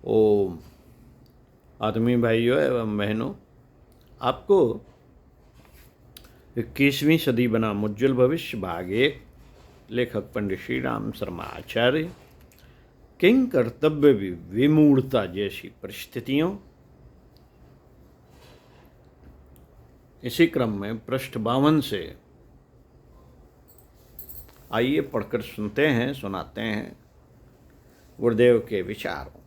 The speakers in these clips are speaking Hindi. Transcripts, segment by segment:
ओम। आदमी भाइयों एवं बहनों, आपको 21वीं सदी बनाम उज्ज्वल भविष्य भाग 1, लेखक पंडित श्री राम शर्मा आचार्य, किंग कर्तव्य विमूढ़ता जैसी परिस्थितियों, इसी क्रम में पृष्ठ 52 से आइए पढ़कर सुनाते हैं गुरुदेव के विचारों को।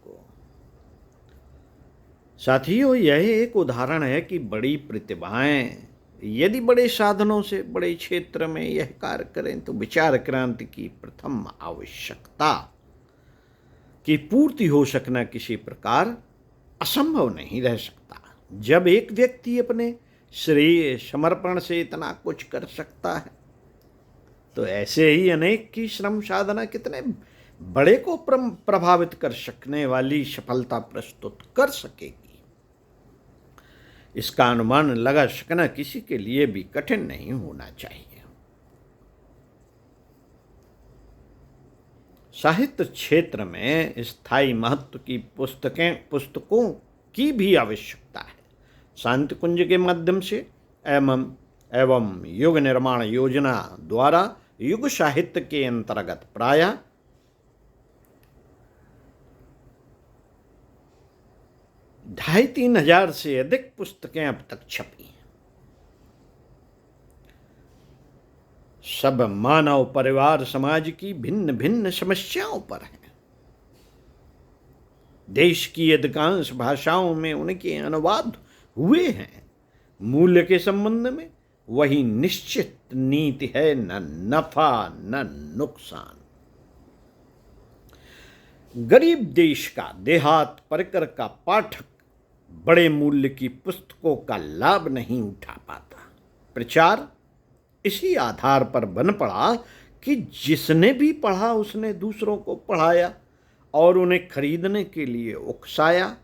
साथियों, यह एक उदाहरण है कि बड़ी प्रतिभाएं यदि बड़े साधनों से बड़े क्षेत्र में यह कार्य करें तो विचार क्रांति की प्रथम आवश्यकता की पूर्ति हो सकना किसी प्रकार असंभव नहीं रह सकता। जब एक व्यक्ति अपने श्रेय समर्पण से इतना कुछ कर सकता है तो ऐसे ही अनेक की श्रम साधना कितने बड़े को प्रभावित कर सकने वाली सफलता प्रस्तुत कर सकेगी, इसका अनुमान लगा सकना किसी के लिए भी कठिन नहीं होना चाहिए। साहित्य क्षेत्र में स्थायी महत्व की पुस्तकों की भी आवश्यकता है। शांति कुंज के माध्यम से एवं युग निर्माण योजना द्वारा युग साहित्य के अंतर्गत प्रायः 2500-3000 से अधिक पुस्तकें अब तक छपी हैं। सब मानव परिवार समाज की भिन्न भिन्न समस्याओं पर है। देश की अधिकांश भाषाओं में उनके अनुवाद हुए हैं। मूल्य के संबंध में वही निश्चित नीति है, न नफा न नुकसान। गरीब देश का देहात परिकर का पाठक बड़े मूल्य की पुस्तकों का लाभ नहीं उठा पाता। प्रचार इसी आधार पर बन पड़ा कि जिसने भी पढ़ा उसने दूसरों को पढ़ाया और उन्हें खरीदने के लिए उकसाया।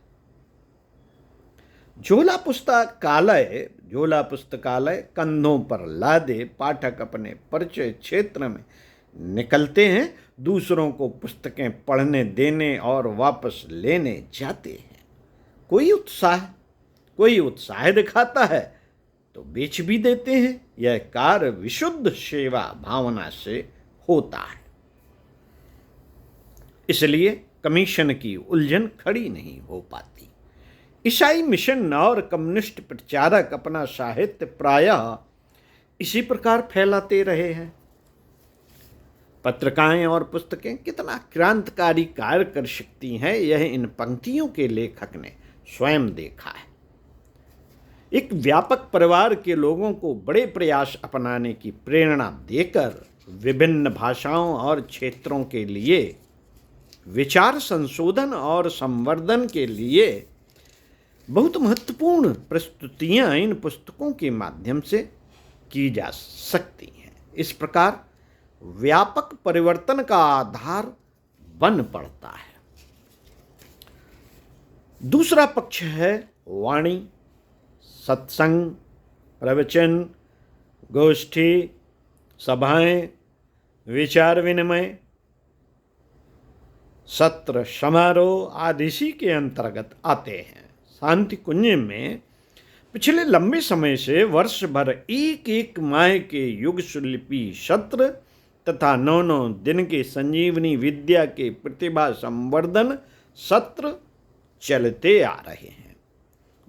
झोला पुस्तकालय कंधों पर लादे पाठक अपने परिचय क्षेत्र में निकलते हैं, दूसरों को पुस्तकें पढ़ने देने और वापस लेने जाते हैं। कोई उत्साह दिखाता है तो बेच भी देते हैं। यह कार्य विशुद्ध सेवा भावना से होता है, इसलिए कमीशन की उलझन खड़ी नहीं हो पाती। ईसाई मिशन और कम्युनिस्ट प्रचारक अपना साहित्य प्रायः इसी प्रकार फैलाते रहे हैं। पत्रिकाएं और पुस्तकें कितना क्रांतिकारी कार्य कर सकती हैं, यह इन पंक्तियों के लेखक ने स्वयं देखा है। एक व्यापक परिवार के लोगों को बड़े प्रयास अपनाने की प्रेरणा देकर विभिन्न भाषाओं और क्षेत्रों के लिए विचार संशोधन और संवर्धन के लिए बहुत महत्वपूर्ण प्रस्तुतियां इन पुस्तकों के माध्यम से की जा सकती हैं। इस प्रकार व्यापक परिवर्तन का आधार बन पड़ता है। दूसरा पक्ष है वाणी, सत्संग, प्रवचन, गोष्ठी, सभाएं, विचार विनिमय, सत्र, समारोह आदि इसी के अंतर्गत आते हैं। शांति कुंज में पिछले लंबे समय से वर्ष भर एक माह के युग शिल्पी सत्र तथा 9 दिन के संजीवनी विद्या के प्रतिभा संवर्धन सत्र चलते आ रहे हैं,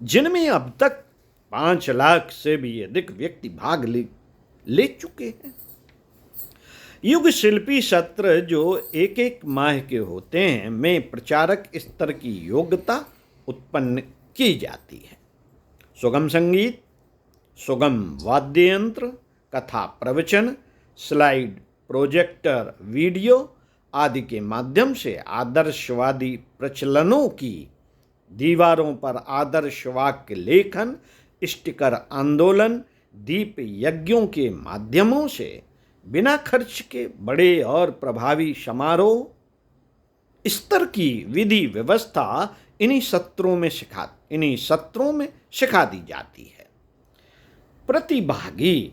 जिनमें अब तक 5 लाख से भी अधिक व्यक्ति भाग ले चुके हैं। युग शिल्पी सत्र जो एक माह के होते हैं में प्रचारक स्तर की योग्यता उत्पन्न की जाती है। सुगम संगीत, सुगम वाद्य यंत्र, कथा प्रवचन, स्लाइड, प्रोजेक्टर, वीडियो आदि के माध्यम से आदर्शवादी प्रचलनों की दीवारों पर आदर्श वाक्य लेखन, स्टिकर आंदोलन, दीप यज्ञों के माध्यमों से बिना खर्च के बड़े और प्रभावी समारोह स्तर की विधि व्यवस्था इन्हीं सत्रों में सिखा दी जाती है। प्रतिभागी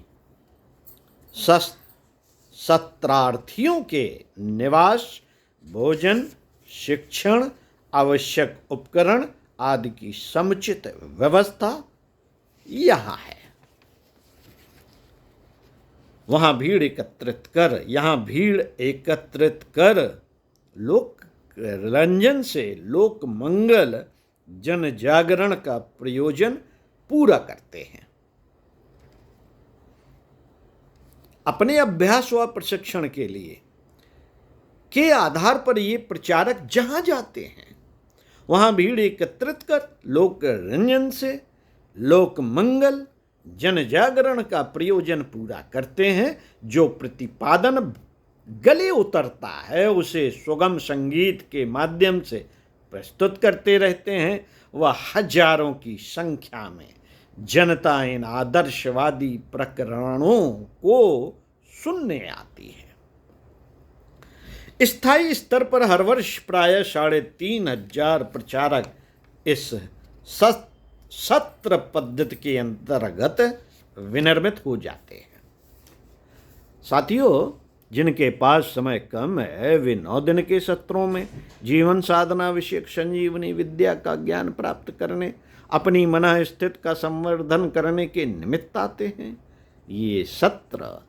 सत्रार्थियों के निवास, भोजन, शिक्षण आवश्यक उपकरण आदि की समुचित व्यवस्था यहाँ है। वहाँ भीड़ एकत्रित कर, यहाँ भीड़ एकत्रित कर लोक रंजन से लोक मंगल जन जागरण का प्रयोजन पूरा करते हैं। अपने अभ्यास व प्रशिक्षण के लिए के आधार पर ये प्रचारक जहां जाते हैं वहां भीड़ एकत्रित कर लोक रंजन से लोक मंगल जन जागरण का प्रयोजन पूरा करते हैं। जो प्रतिपादन गले उतरता है उसे सुगम संगीत के माध्यम से प्रस्तुत करते रहते हैं। वह हजारों की संख्या में जनता इन आदर्शवादी प्रकरणों को सुनने आती है। स्थायी स्तर पर हर वर्ष प्राय 3,500 प्रचारक इस सत्र पद्धति के अंतर्गत विनिर्मित हो जाते हैं। साथियों, जिनके पास समय कम है वे 9 दिन के सत्रों में जीवन साधना विषयक संजीवनी विद्या का ज्ञान प्राप्त करने, अपनी मन स्थिति का संवर्धन करने के निमित्त आते हैं। ये सत्र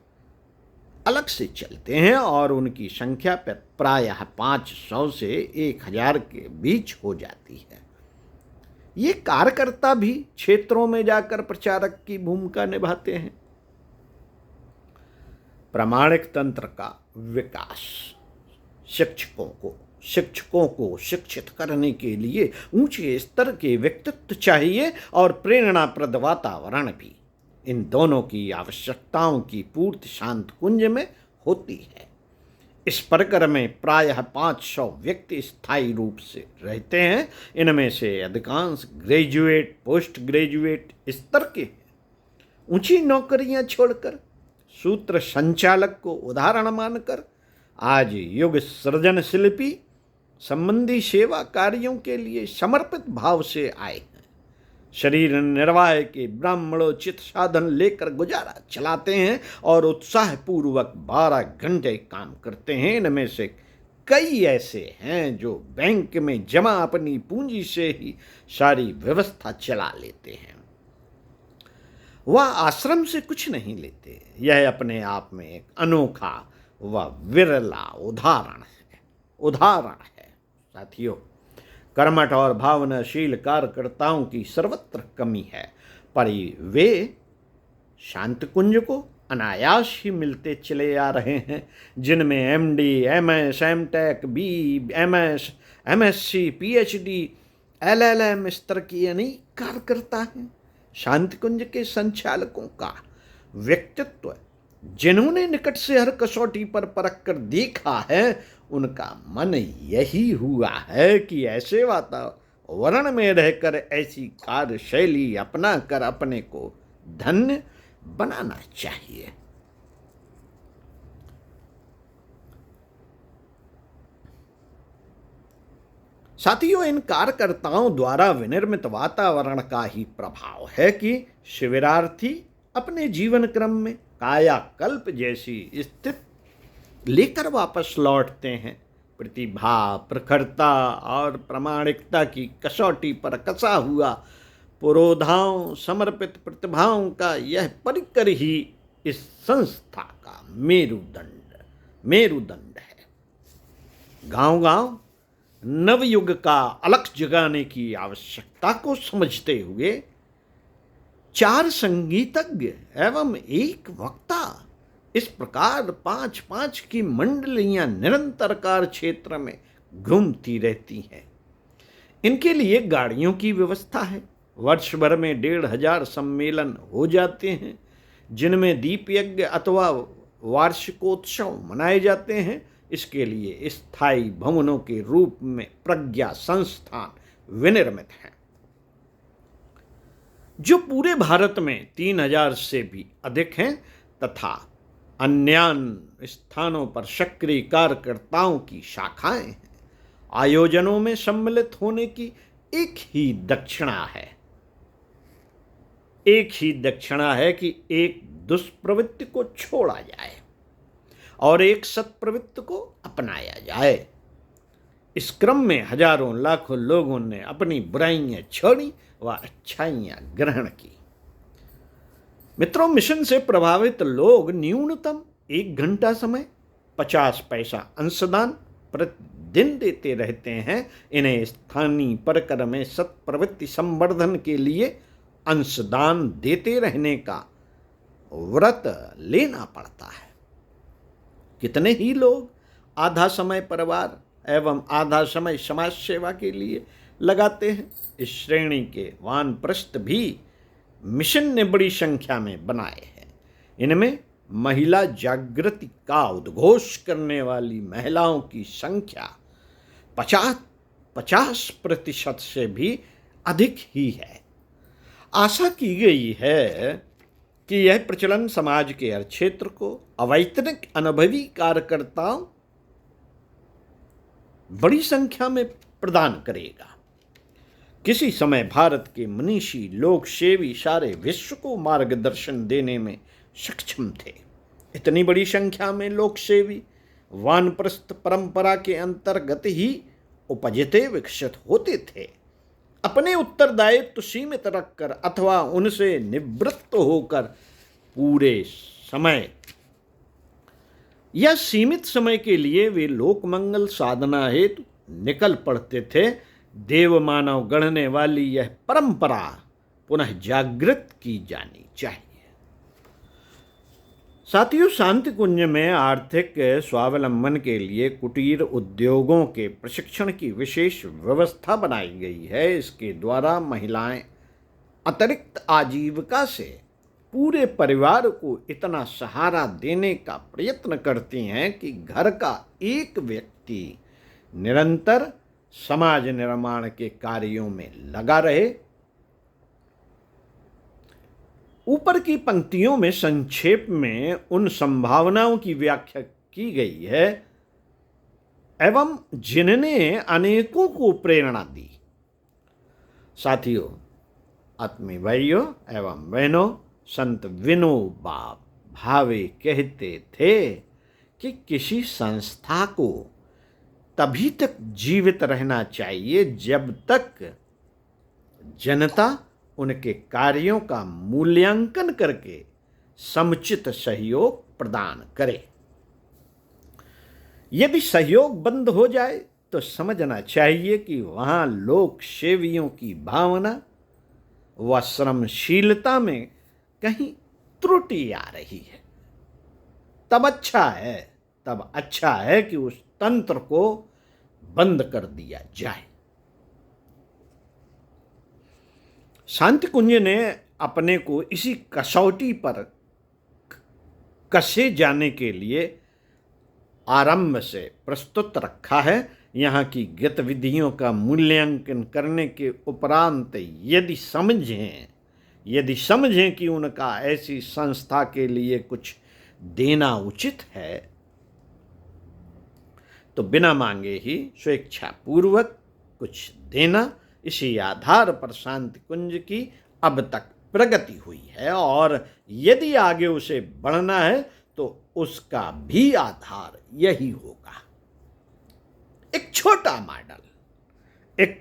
अलग से चलते हैं और उनकी संख्या प्रायः 500 से 1,000 के बीच हो जाती है। ये कार्यकर्ता भी क्षेत्रों में जाकर प्रचारक की भूमिका निभाते हैं। प्रामाणिक तंत्र का विकास शिक्षकों को शिक्षित करने के लिए ऊंचे स्तर के व्यक्तित्व चाहिए और प्रेरणाप्रद वातावरण भी। इन दोनों की आवश्यकताओं की पूर्ति शांत कुंज में होती है। इस परिकर में प्रायः 500 व्यक्ति स्थायी रूप से रहते हैं। इनमें से अधिकांश ग्रेजुएट, पोस्ट ग्रेजुएट स्तर के हैं। ऊंची नौकरियां छोड़कर सूत्र संचालक को उदाहरण मानकर आज युग सृजन शिल्पी संबंधी सेवा कार्यों के लिए समर्पित भाव से आए हैं। शरीर निर्वाह के ब्राह्मणोचित साधन लेकर गुजारा चलाते हैं और उत्साहपूर्वक 12 घंटे काम करते हैं। इनमें से कई ऐसे हैं जो बैंक में जमा अपनी पूंजी से ही सारी व्यवस्था चला लेते हैं। वह आश्रम से कुछ नहीं लेते। यह अपने आप में एक अनोखा व विरला उदाहरण है। साथियों, कर्मठ और भावनाशील कार्यकर्ताओं की सर्वत्र कमी है, पर वे शांत कुंज को अनायास ही मिलते चले आ रहे हैं। जिनमें MD, MS, MTech, BMS, MSc, PhD, LLM स्तर की अनेक कार्यकर्ता हैं। शांति कुंज के संचालकों का व्यक्तित्व जिन्होंने निकट से हर कसौटी पर परख कर देखा है, उनका मन यही हुआ है कि ऐसे वातावरण में रहकर ऐसी कार्यशैली अपना कर अपने को धन्य बनाना चाहिए। साथियों, इन कार्यकर्ताओं द्वारा विनिर्मित वातावरण का ही प्रभाव है कि शिविरार्थी अपने जीवन क्रम में कायाकल्प जैसी स्थिति लेकर वापस लौटते हैं। प्रतिभा, प्रखरता और प्रामाणिकता की कसौटी पर कसा हुआ पुरोधाओं समर्पित प्रतिभाओं का यह परिकर ही इस संस्था का मेरुदंड है। गांव-गांव नवयुग का अलख जगाने की आवश्यकता को समझते हुए 4 संगीतज्ञ एवं 1 वक्ता इस प्रकार 5-5 की मंडलियां निरंतर कार्य क्षेत्र में घूमती रहती हैं। इनके लिए गाड़ियों की व्यवस्था है। वर्ष भर में 1,500 सम्मेलन हो जाते हैं, जिनमें दीप यज्ञ अथवा वार्षिकोत्सव मनाए जाते हैं। इसके लिए स्थायी भवनों के रूप में प्रज्ञा संस्थान विनिर्मित हैं, जो पूरे भारत में 3,000 से भी अधिक हैं तथा अन्य स्थानों पर सक्रिय कार्यकर्ताओं की शाखाएं हैं। आयोजनों में सम्मिलित होने की एक ही दक्षिणा है कि एक दुष्प्रवृत्ति को छोड़ा जाए और एक सत्प्रवृत्ति को अपनाया जाए। इस क्रम में हजारों लाखों लोगों ने अपनी बुराइयां छोड़ी व अच्छाइयां ग्रहण की। मित्रों, मिशन से प्रभावित लोग न्यूनतम 1 घंटा समय 50 पैसा अंशदान प्रतिदिन देते रहते हैं। इन्हें स्थानीय परकर में सत्प्रवृत्ति संवर्धन के लिए अंशदान देते रहने का व्रत लेना पड़ता है। कितने ही लोग आधा समय परिवार एवं आधा समय समाज सेवा के लिए लगाते हैं। इस श्रेणी के वानप्रस्थ भी मिशन ने बड़ी संख्या में बनाए हैं। इनमें महिला जागृति का उद्घोष करने वाली महिलाओं की संख्या 50% से भी अधिक ही है। आशा की गई है कि यह प्रचलन समाज के हर क्षेत्र को अवैतनिक अनुभवी कार्यकर्ताओं बड़ी संख्या में प्रदान करेगा। किसी समय भारत के मनीषी लोक सेवी सारे विश्व को मार्गदर्शन देने में सक्षम थे। इतनी बड़ी संख्या में लोक सेवी वानप्रस्थ परंपरा के अंतर्गत ही उपजते विकसित होते थे। अपने उत्तरदायित्व सीमित रखकर अथवा उनसे निवृत्त होकर पूरे समय या सीमित समय के लिए वे लोक मंगल साधना हेतु निकल पड़ते थे। देव मानव गढ़ने वाली यह परंपरा पुनः जागृत की जानी चाहिए। साथियों, शांति कुंज में आर्थिक स्वावलंबन के लिए कुटीर उद्योगों के प्रशिक्षण की विशेष व्यवस्था बनाई गई है। इसके द्वारा महिलाएं अतिरिक्त आजीविका से पूरे परिवार को इतना सहारा देने का प्रयत्न करती हैं कि घर का एक व्यक्ति निरंतर समाज निर्माण के कार्यों में लगा रहे। ऊपर की पंक्तियों में संक्षेप में उन संभावनाओं की व्याख्या की गई है एवं जिनने अनेकों को प्रेरणा दी। साथियों, आत्मीय भाइयों एवं बहनों, संत विनोबा भावे कहते थे कि किसी संस्था को तभी तक जीवित रहना चाहिए जब तक जनता उनके कार्यों का मूल्यांकन करके समुचित सहयोग प्रदान करे। यदि सहयोग बंद हो जाए तो समझना चाहिए कि वहाँ लोक सेवियों की भावना व श्रमशीलता में कहीं त्रुटि आ रही है। तब अच्छा है कि उस तंत्र को बंद कर दिया जाए। शांति कुंज ने अपने को इसी कसौटी पर कसे जाने के लिए आरंभ से प्रस्तुत रखा है। यहाँ की गतिविधियों का मूल्यांकन करने के उपरांत यदि समझें कि उनका ऐसी संस्था के लिए कुछ देना उचित है तो बिना मांगे ही स्वेच्छापूर्वक कुछ देना। इसी आधार पर शांति कुंज की अब तक प्रगति हुई है और यदि आगे उसे बढ़ना है तो उसका भी आधार यही होगा। एक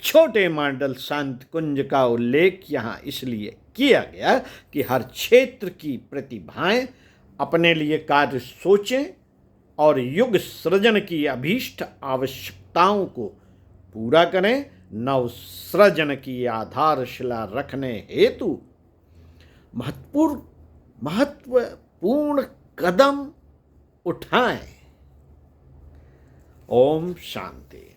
छोटे मॉडल शांति कुंज का उल्लेख यहाँ इसलिए किया गया कि हर क्षेत्र की प्रतिभाएं अपने लिए कार्य सोचें और युग सृजन की अभीष्ट आवश्यकताओं को पूरा करें। नव सृजन की आधारशिला रखने हेतु महत्वपूर्ण कदम उठाएं। ओम शांति।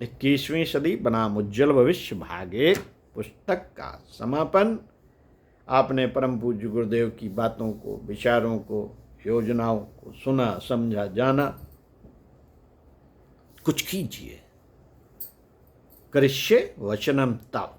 21वीं सदी बनाम उज्जवल भविष्य भाग 1 पुस्तक का समापन। आपने परम पूज्य गुरुदेव की बातों को, विचारों को, योजनाओं को सुना, समझा, जाना। कुछ कीजिए। करिष्ये वचनम तव।